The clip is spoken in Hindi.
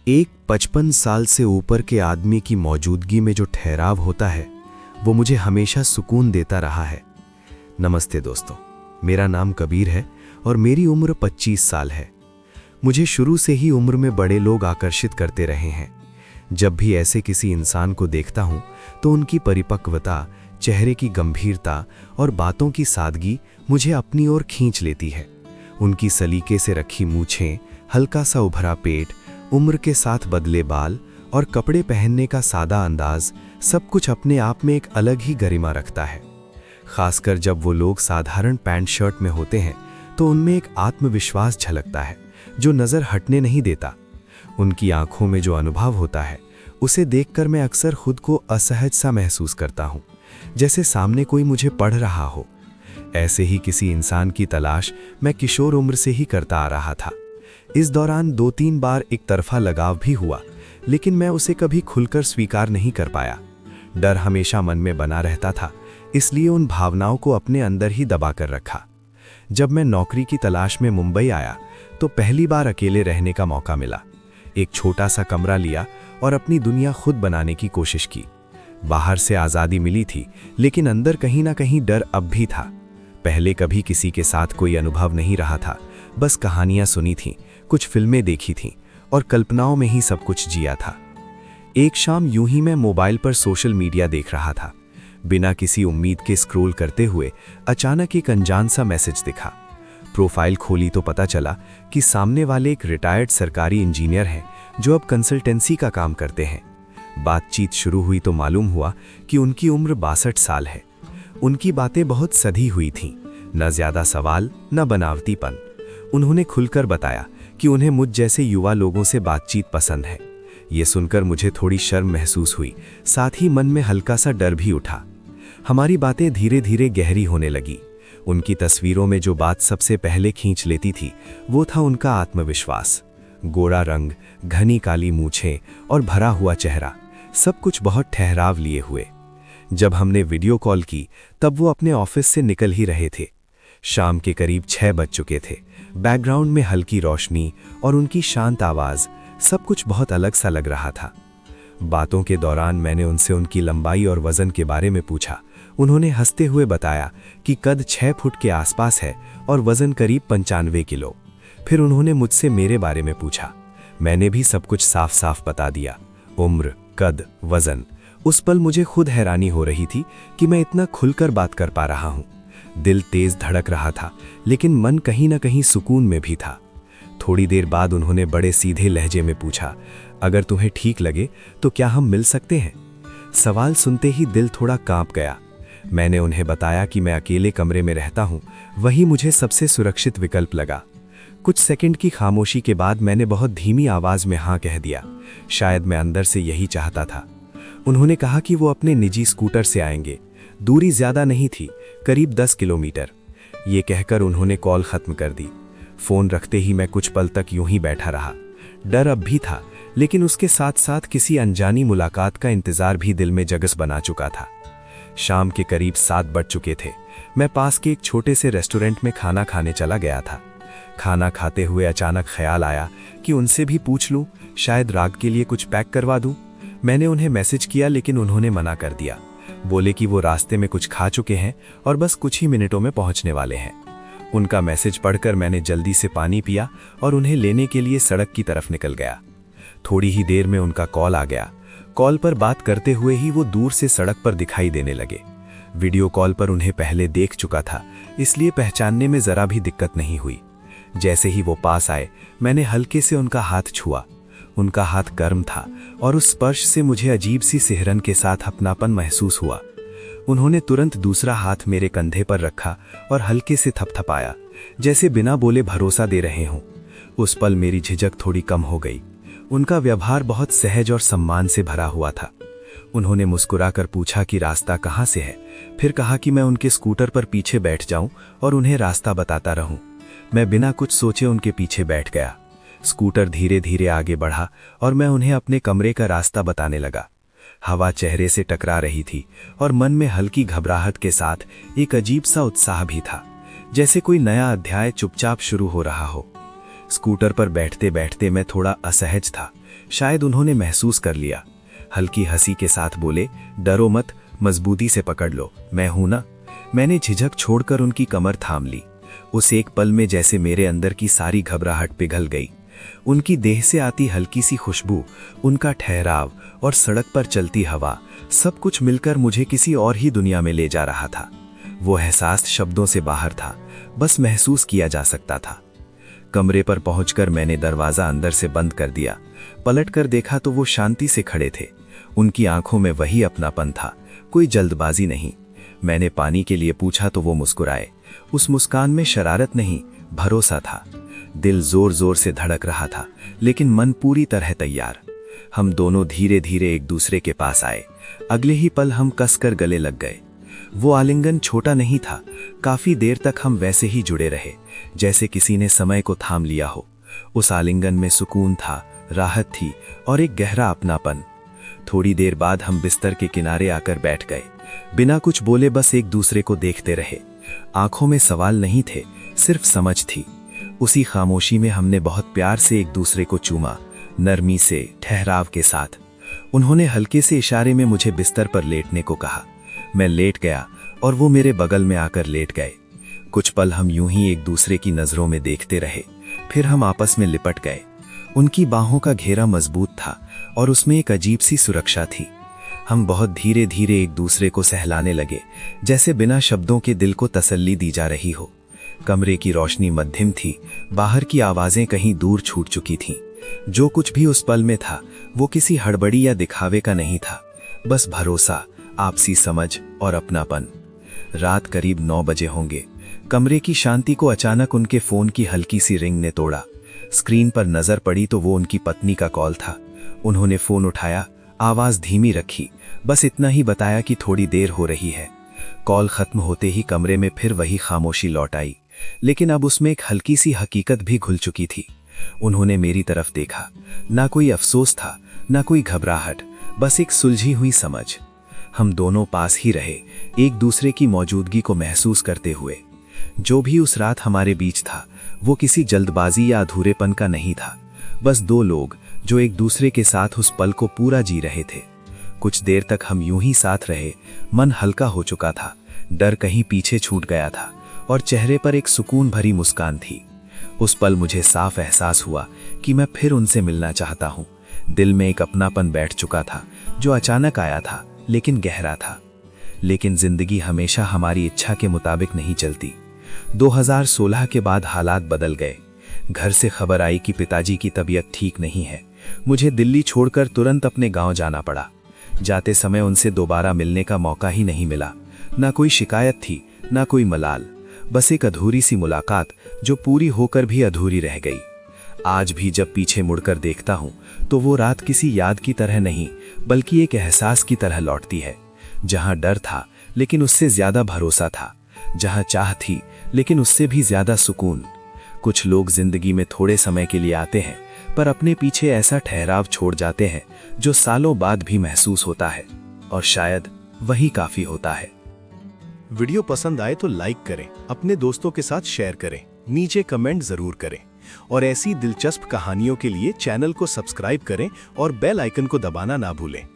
एक 55 साल से ऊपर के आदमी की मौजूदगी में जो ठहराव होता है वो मुझे हमेशा सुकून देता रहा है। नमस्ते दोस्तों, मेरा नाम कबीर है और मेरी उम्र 25 साल है। मुझे शुरू से ही उम्र में बड़े लोग आकर्षित करते रहे हैं। जब भी ऐसे किसी इंसान को देखता हूं तो उनकी परिपक्वता, चेहरे की गंभीरता और बातों की सादगी मुझे अपनी ओर खींच लेती है। उनकी सलीके से रखी मूछें, हल्का सा उभरा पेट, उम्र के साथ बदले बाल और कपड़े पहनने का सादा अंदाज, सब कुछ अपने आप में एक अलग ही गरिमा रखता है। खासकर जब वो लोग साधारण पैंट शर्ट में होते हैं तो उनमें एक आत्मविश्वास झलकता है जो नज़र हटने नहीं देता। उनकी आंखों में जो अनुभव होता है उसे देखकर मैं अक्सर खुद को असहज सा महसूस करता हूँ, जैसे सामने कोई मुझे पढ़ रहा हो। ऐसे ही किसी इंसान की तलाश मैं किशोर उम्र से ही करता आ रहा था। इस दौरान 2-3 बार एक तरफा लगाव भी हुआ, लेकिन मैं उसे कभी खुलकर स्वीकार नहीं कर पाया। डर हमेशा मन में बना रहता था, इसलिए उन भावनाओं को अपने अंदर ही दबा कर रखा। जब मैं नौकरी की तलाश में मुंबई आया तो पहली बार अकेले रहने का मौका मिला। एक छोटा सा कमरा लिया और अपनी दुनिया खुद बनाने की कोशिश की। बाहर से आज़ादी मिली थी, लेकिन अंदर कहीं ना कहीं डर अब भी था। पहले कभी किसी के साथ कोई अनुभव नहीं रहा था, बस कहानियां सुनी थीं, कुछ फिल्में देखी थीं और कल्पनाओं में ही सब कुछ जिया था। एक शाम यूं ही मैं मोबाइल पर सोशल मीडिया देख रहा था। बिना किसी उम्मीद के स्क्रॉल करते हुए अचानक एक अनजान सा मैसेज दिखा। प्रोफाइल खोली तो पता चला कि सामने वाले एक रिटायर्ड सरकारी इंजीनियर हैं जो अब कंसल्टेंसी का काम करते हैं। बातचीत शुरू हुई तो मालूम हुआ कि उनकी उम्र 62 साल है। उनकी बातें बहुत सधी हुई थीं, न ज्यादा सवाल न बनावटीपन। उन्होंने खुलकर बताया कि उन्हें मुझ जैसे युवा लोगों से बातचीत पसंद है। ये सुनकर मुझे थोड़ी शर्म महसूस हुई, साथ ही मन में हल्का सा डर भी उठा। हमारी बातें धीरे धीरे गहरी होने लगी। उनकी तस्वीरों में जो बात सबसे पहले खींच लेती थी वो था उनका आत्मविश्वास। गोरा रंग, घनी काली मूछें और भरा हुआ चेहरा, सब कुछ बहुत ठहराव लिए हुए। जब हमने वीडियो कॉल की तब वो अपने ऑफिस से निकल ही रहे थे। शाम के करीब 6 बज चुके थे। बैकग्राउंड में हल्की रोशनी और उनकी शांत आवाज़, सब कुछ बहुत अलग सा लग रहा था। बातों के दौरान मैंने उनसे उनकी लंबाई और वज़न के बारे में पूछा। उन्होंने हंसते हुए बताया कि कद 6 फुट के आसपास है और वज़न करीब 95 किलो। फिर उन्होंने मुझसे मेरे बारे में पूछा। मैंने भी सब कुछ साफ साफ बता दिया, उम्र, कद, वज़न। उस पल मुझे खुद हैरानी हो रही थी कि मैं इतना खुलकर बात कर पा रहा हूँ। दिल तेज धड़क रहा था, लेकिन मन कहीं ना कहीं सुकून में भी था। थोड़ी देर बाद उन्होंने बड़े सीधे लहजे में पूछा, अगर तुम्हें ठीक लगे तो क्या हम मिल सकते हैं? सवाल सुनते ही दिल थोड़ा कांप गया। मैंने उन्हें बताया कि मैं अकेले कमरे में रहता हूँ, वही मुझे सबसे सुरक्षित विकल्प लगा। कुछ सेकंड की खामोशी के बाद मैंने बहुत धीमी आवाज में हाँ कह दिया। शायद मैं अंदर से यही चाहता था। उन्होंने कहा कि वो अपने निजी स्कूटर से आएंगे। दूरी ज्यादा नहीं थी, करीब 10 किलोमीटर। ये कहकर उन्होंने कॉल खत्म कर दी। फोन रखते ही मैं कुछ पल तक यूं ही बैठा रहा। डर अब भी था, लेकिन उसके साथ साथ किसी अनजानी मुलाकात का इंतजार भी दिल में जगस बना चुका था। शाम के करीब 7 बज चुके थे। मैं पास के एक छोटे से रेस्टोरेंट में खाना खाने चला गया था। खाना खाते हुए अचानक ख्याल आया कि उनसे भी पूछ लूं, शायद रात के लिए कुछ पैक करवा दूं। मैंने उन्हें मैसेज किया, लेकिन उन्होंने मना कर दिया। बोले कि वो रास्ते में कुछ खा चुके हैं और बस कुछ ही मिनटों में पहुंचने वाले हैं। उनका मैसेज पढ़कर मैंने जल्दी से पानी पिया और उन्हें लेने के लिए सड़क की तरफ निकल गया। थोड़ी ही देर में उनका कॉल आ गया। कॉल पर बात करते हुए ही वो दूर से सड़क पर दिखाई देने लगे। वीडियो कॉल पर उन्हें पहले देख चुका था, इसलिए पहचानने में जरा भी दिक्कत नहीं हुई। जैसे ही वो पास आए, मैंने हल्के से उनका हाथ छुआ। उनका हाथ गर्म था और उस स्पर्श से मुझे अजीब सी सिहरन के साथ अपनापन महसूस हुआ। उन्होंने तुरंत दूसरा हाथ मेरे कंधे पर रखा और हल्के से थपथपाया, जैसे बिना बोले भरोसा दे रहे हों। उस पल मेरी झिझक थोड़ी कम हो गई। उनका व्यवहार बहुत सहज और सम्मान से भरा हुआ था। उन्होंने मुस्कुराकर पूछा कि रास्ता कहाँ से है, फिर कहा कि मैं उनके स्कूटर पर पीछे बैठ जाऊं और उन्हें रास्ता बताता रहूं। मैं बिना कुछ सोचे उनके पीछे बैठ गया। स्कूटर धीरे धीरे आगे बढ़ा और मैं उन्हें अपने कमरे का रास्ता बताने लगा। हवा चेहरे से टकरा रही थी और मन में हल्की घबराहट के साथ एक अजीब सा उत्साह भी था, जैसे कोई नया अध्याय चुपचाप शुरू हो रहा हो। स्कूटर पर बैठते बैठते मैं थोड़ा असहज था, शायद उन्होंने महसूस कर लिया। हल्की हंसी के साथ बोले, डरो मत, मजबूती से पकड़ लो, मैं हूं ना। मैंने झिझक छोड़कर उनकी कमर थाम ली। उस एक पल में जैसे मेरे अंदर की सारी घबराहट पिघल गई। उनकी देह से आती हल्की सी खुशबू, उनका ठहराव और सड़क पर चलती हवा, सब कुछ मिलकर मुझे किसी और ही दुनिया में ले जा रहा था। वो एहसास शब्दों से बाहर था, बस महसूस किया जा सकता था। कमरे पर पहुंचकर मैंने दरवाजा अंदर से बंद कर दिया। पलटकर देखा तो वो शांति से खड़े थे। उनकी आंखों में वही अपनापन था, कोई जल्दबाजी नहीं। मैंने पानी के लिए पूछा तो वो मुस्कुराए। उस मुस्कान में शरारत नहीं, भरोसा था। दिल जोर जोर से धड़क रहा था, लेकिन मन पूरी तरह तैयार। हम दोनों धीरे धीरे एक दूसरे के पास आए। अगले ही पल हम कसकर गले लग गए। वो आलिंगन छोटा नहीं था, काफी देर तक हम वैसे ही जुड़े रहे, जैसे किसी ने समय को थाम लिया हो। उस आलिंगन में सुकून था, राहत थी और एक गहरा अपनापन। थोड़ी देर बाद हम बिस्तर के किनारे आकर बैठ गए। बिना कुछ बोले बस एक दूसरे को देखते रहे। आंखों में सवाल नहीं थे, सिर्फ समझ थी। उसी खामोशी में हमने बहुत प्यार से एक दूसरे को चूमा, नरमी से, ठहराव के साथ। उन्होंने हल्के से इशारे में मुझे बिस्तर पर लेटने को कहा। मैं लेट गया और वो मेरे बगल में आकर लेट गए। कुछ पल हम यूं ही एक दूसरे की नजरों में देखते रहे, फिर हम आपस में लिपट गए। उनकी बाहों का घेरा मजबूत था और उसमें एक अजीब सी सुरक्षा थी। हम बहुत धीरे धीरे एक दूसरे को सहलाने लगे, जैसे बिना शब्दों के दिल को तसल्ली दी जा रही हो। कमरे की रोशनी मध्यम थी, बाहर की आवाजें कहीं दूर छूट चुकी थीं। जो कुछ भी उस पल में था, वो किसी हड़बड़ी या दिखावे का नहीं था, बस भरोसा, आपसी समझ और अपनापन। रात करीब 9 बजे होंगे। कमरे की शांति को अचानक उनके फोन की हल्की सी रिंग ने तोड़ा। स्क्रीन पर नजर पड़ी तो वो उनकी पत्नी का कॉल था। उन्होंने फोन उठाया, आवाज धीमी रखी, बस इतना ही बताया कि थोड़ी देर हो रही है। कॉल खत्म होते ही कमरे में फिर वही खामोशी लौट आई, लेकिन अब उसमें एक हल्की सी हकीकत भी घुल चुकी थी। उन्होंने मेरी तरफ देखा। ना कोई अफसोस था, ना कोई घबराहट, बस एक सुलझी हुई समझ। हम दोनों पास ही रहे, एक दूसरे की मौजूदगी को महसूस करते हुए। जो भी उस रात हमारे बीच था, वो किसी जल्दबाजी या अधूरेपन का नहीं था, बस दो लोग जो एक दूसरे के साथ उस पल को पूरा जी रहे थे। कुछ देर तक हम यूं ही साथ रहे। मन हल्का हो चुका था, डर कहीं पीछे छूट गया था और चेहरे पर एक सुकून भरी मुस्कान थी। उस पल मुझे साफ एहसास हुआ कि मैं फिर उनसे मिलना चाहता हूँ। दिल में एक अपनापन बैठ चुका था, जो अचानक आया था लेकिन गहरा था। लेकिन जिंदगी हमेशा हमारी इच्छा के मुताबिक नहीं चलती। 2016 के बाद हालात बदल गए। घर से खबर आई कि पिताजी की तबीयत ठीक नहीं है। मुझे दिल्ली छोड़कर तुरंत अपने गांव जाना पड़ा। जाते समय उनसे दोबारा मिलने का मौका ही नहीं मिला। ना कोई शिकायत थी, ना कोई मलाल, बस एक अधूरी सी मुलाकात जो पूरी होकर भी अधूरी रह गई। आज भी जब पीछे मुड़कर देखता हूं तो वो रात किसी याद की तरह नहीं, बल्कि एक एहसास की तरह लौटती है, जहां डर था लेकिन उससे ज्यादा भरोसा था, जहां चाह थी लेकिन उससे भी ज्यादा सुकून। कुछ लोग जिंदगी में थोड़े समय के लिए आते हैं, पर अपने पीछे ऐसा ठहराव छोड़ जाते हैं जो सालों बाद भी महसूस होता है, और शायद वही काफी होता है। वीडियो पसंद आए तो लाइक करें, अपने दोस्तों के साथ शेयर करें, नीचे कमेंट जरूर करें और ऐसी दिलचस्प कहानियों के लिए चैनल को सब्सक्राइब करें और बेल आइकन को दबाना ना भूलें।